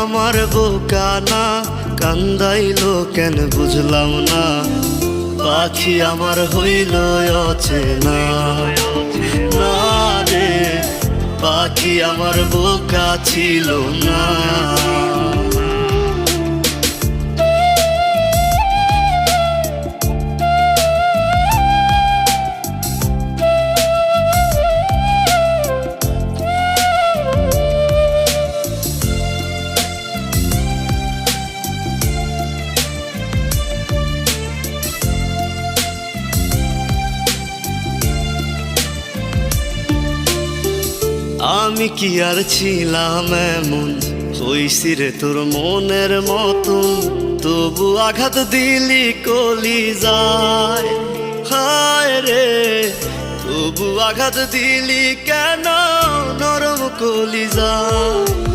আমার বোকা না কান্দাইলো কেন বুঝলাম না, পাখি আমার হইল অচেনা। না রে পাখি আমার বোকা ছিল না। আমি কি আর ছিলাম এমন, হইছি রে তোর মনের মতন, তবু আঘাত দিলি কলি যায়। হায় রে তবু আঘাত দিলি কেন নরম কলি যায়।